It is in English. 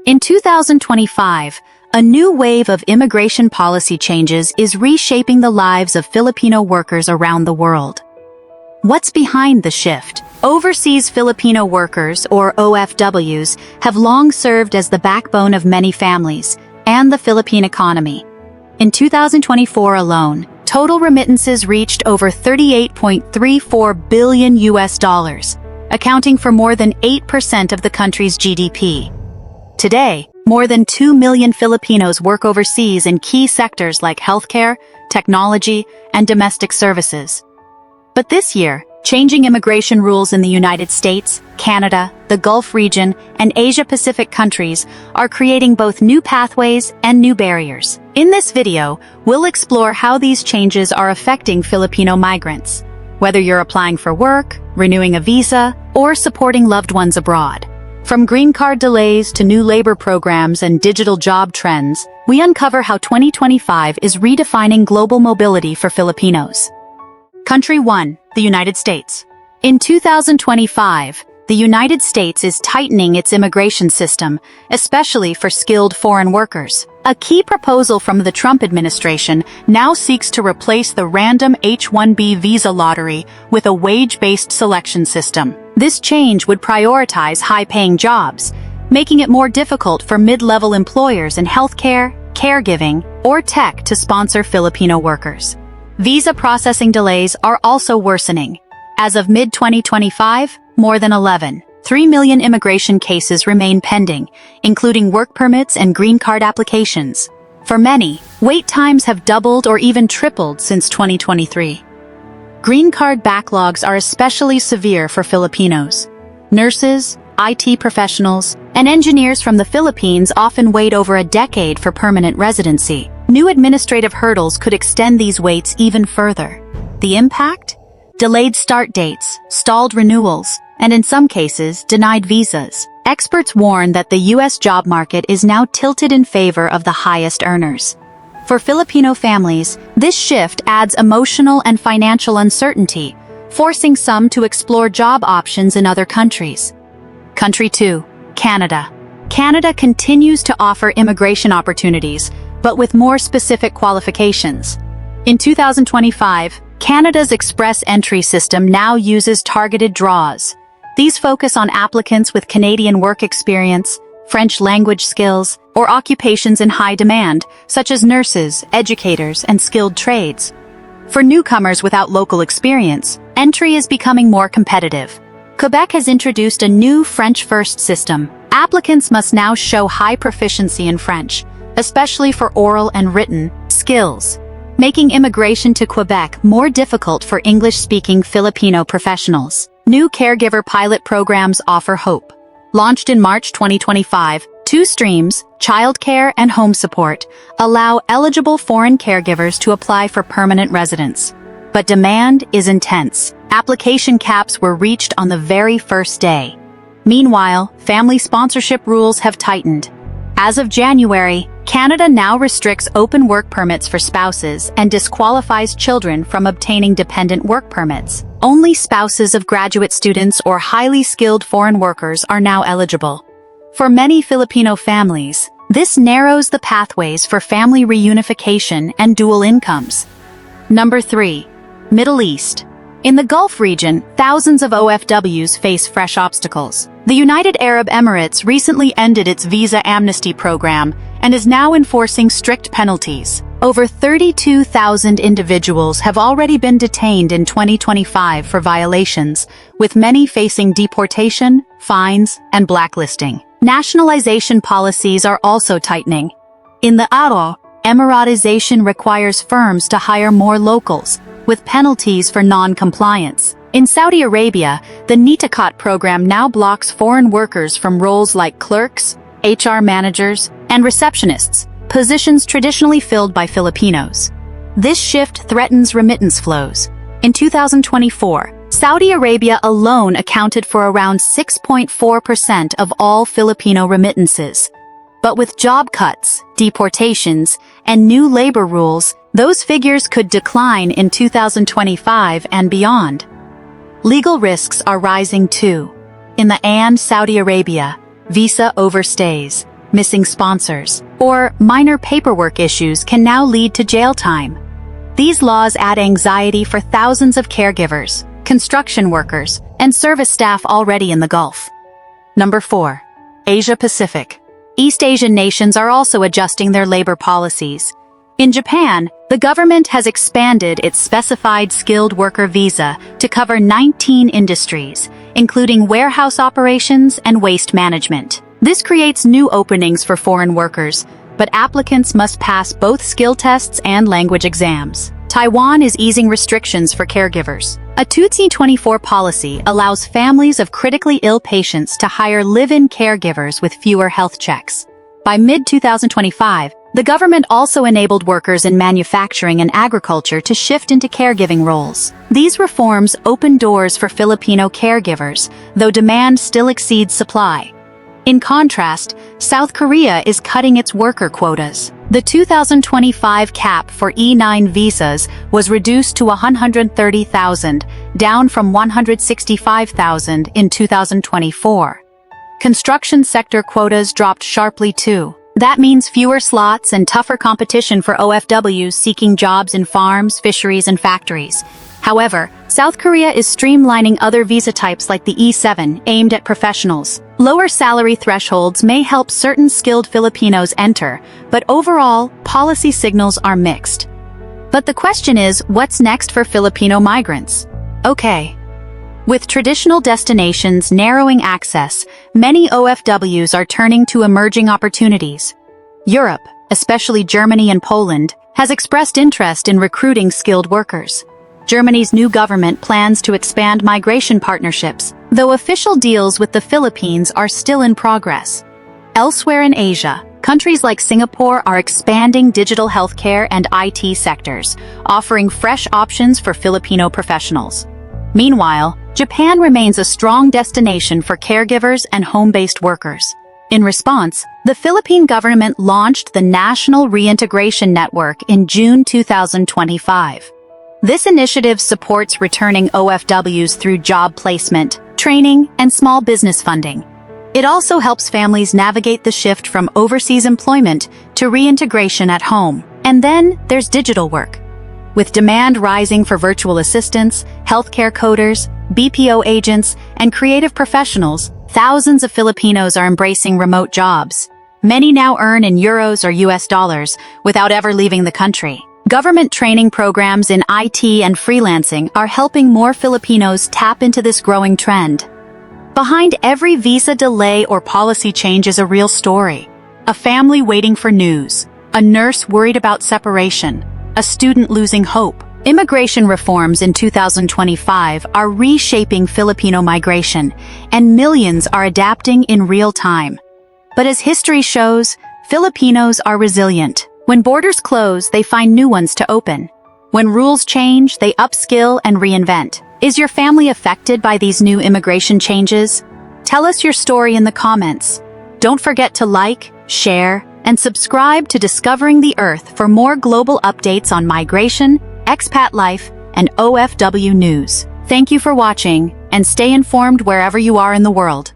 In 2025, a new wave of immigration policy changes is reshaping the lives of Filipino workers around the world. What's behind the shift? Overseas Filipino Workers, or OFWs, have long served as the backbone of many families and the Philippine economy. In 2024 alone, total remittances reached over $38.34 billion, accounting for more than 8% of the country's GDP. Today, more than 2 million Filipinos work overseas in key sectors like healthcare, technology, and domestic services. But this year, changing immigration rules in the United States, Canada, the Gulf region, and Asia-Pacific countries are creating both new pathways and new barriers. In this video, we'll explore how these changes are affecting Filipino migrants, whether you're applying for work, renewing a visa, or supporting loved ones abroad. From green card delays to new labor programs and digital job trends, we uncover how 2025 is redefining global mobility for Filipinos. Country 1, the United States. In 2025, the United States is tightening its immigration system, especially for skilled foreign workers. A key proposal from the Trump administration now seeks to replace the random H-1B visa lottery with a wage-based selection system. This change would prioritize high-paying jobs, making it more difficult for mid-level employers in healthcare, caregiving, or tech to sponsor Filipino workers. Visa processing delays are also worsening. As of mid-2025, more than 3 million immigration cases remain pending, including work permits and green card applications. For many, wait times have doubled or even tripled since 2023. Green card backlogs are especially severe for Filipinos. Nurses, IT professionals, and engineers from the Philippines often wait over a decade for permanent residency. New administrative hurdles could extend these waits even further. The impact? Delayed start dates, stalled renewals, and in some cases, denied visas. Experts warn that the U.S. job market is now tilted in favor of the highest earners. For Filipino families, this shift adds emotional and financial uncertainty, forcing some to explore job options in other countries. Country 2, Canada. Canada continues to offer immigration opportunities, but with more specific qualifications. In 2025, Canada's express entry system now uses targeted draws. These focus on applicants with Canadian work experience, French language skills, or occupations in high demand, such as nurses, educators, and skilled trades. For newcomers without local experience, entry is becoming more competitive. Quebec has introduced a new French-first system. Applicants must now show high proficiency in French, especially for oral and written skills, making immigration to Quebec more difficult for English-speaking Filipino professionals. New caregiver pilot programs offer hope. Launched in March 2025, two streams, childcare and home support, allow eligible foreign caregivers to apply for permanent residence. But demand is intense. Application caps were reached on the very first day. Meanwhile, family sponsorship rules have tightened. As of January, Canada now restricts open work permits for spouses and disqualifies children from obtaining dependent work permits. Only spouses of graduate students or highly skilled foreign workers are now eligible. For many Filipino families, this narrows the pathways for family reunification and dual incomes. Number 3. Middle East. In the Gulf region, thousands of OFWs face fresh obstacles. The United Arab Emirates recently ended its visa amnesty program and is now enforcing strict penalties. Over 32,000 individuals have already been detained in 2025 for violations, with many facing deportation, fines, and blacklisting. Nationalization policies are also tightening. In the Aro, Emiratization requires firms to hire more locals, with penalties for non-compliance. In Saudi Arabia, the Nitakat program now blocks foreign workers from roles like clerks, HR managers, and receptionists, positions traditionally filled by Filipinos. This shift threatens remittance flows. In 2024, Saudi Arabia alone accounted for around 6.4% of all Filipino remittances. But with job cuts, deportations, and new labor rules, those figures could decline in 2025 and beyond. Legal risks are rising too. In the and Saudi Arabia, visa overstays, missing sponsors, or minor paperwork issues can now lead to jail time. These laws add anxiety for thousands of caregivers, construction workers, and service staff already in the Gulf. Number 4. Asia Pacific. East Asian nations are also adjusting their labor policies. In Japan, the government has expanded its specified skilled worker visa to cover 19 industries, including warehouse operations and waste management. This creates new openings for foreign workers, but applicants must pass both skill tests and language exams. Taiwan is easing restrictions for caregivers. A 2024 policy allows families of critically ill patients to hire live-in caregivers with fewer health checks. By mid-2025, the government also enabled workers in manufacturing and agriculture to shift into caregiving roles. These reforms open doors for Filipino caregivers, though demand still exceeds supply. In contrast, South Korea is cutting its worker quotas. The 2025 cap for E9 visas was reduced to 130,000, down from 165,000 in 2024. Construction sector quotas dropped sharply too. That means fewer slots and tougher competition for OFWs seeking jobs in farms, fisheries, and factories. However, South Korea is streamlining other visa types like the E7, aimed at professionals. Lower salary thresholds may help certain skilled Filipinos enter, but overall, policy signals are mixed. But the question is, what's next for Filipino migrants? Okay. With traditional destinations narrowing access, many OFWs are turning to emerging opportunities. Europe, especially Germany and Poland, has expressed interest in recruiting skilled workers. Germany's new government plans to expand migration partnerships, though official deals with the Philippines are still in progress. Elsewhere in Asia, countries like Singapore are expanding digital healthcare and IT sectors, offering fresh options for Filipino professionals. Meanwhile, Japan remains a strong destination for caregivers and home-based workers. In response, the Philippine government launched the National Reintegration Network in June 2025. This initiative supports returning OFWs through job placement, training, and small business funding. It also helps families navigate the shift from overseas employment to reintegration at home. And then there's digital work. With demand rising for virtual assistants, healthcare coders, BPO agents, and creative professionals, thousands of Filipinos are embracing remote jobs. Many now earn in euros or US dollars without ever leaving the country. Government training programs in IT and freelancing are helping more Filipinos tap into this growing trend. Behind every visa delay or policy change is a real story. A family waiting for news, a nurse worried about separation, a student losing hope. Immigration reforms in 2025 are reshaping Filipino migration, and millions are adapting in real time. But as history shows, Filipinos are resilient. When borders close, they find new ones to open. When rules change, they upskill and reinvent. Is your family affected by these new immigration changes? Tell us your story in the comments. Don't forget to like, share, and subscribe to Discovering the Earth for more global updates on migration, expat life, and OFW news. Thank you for watching, and stay informed wherever you are in the world.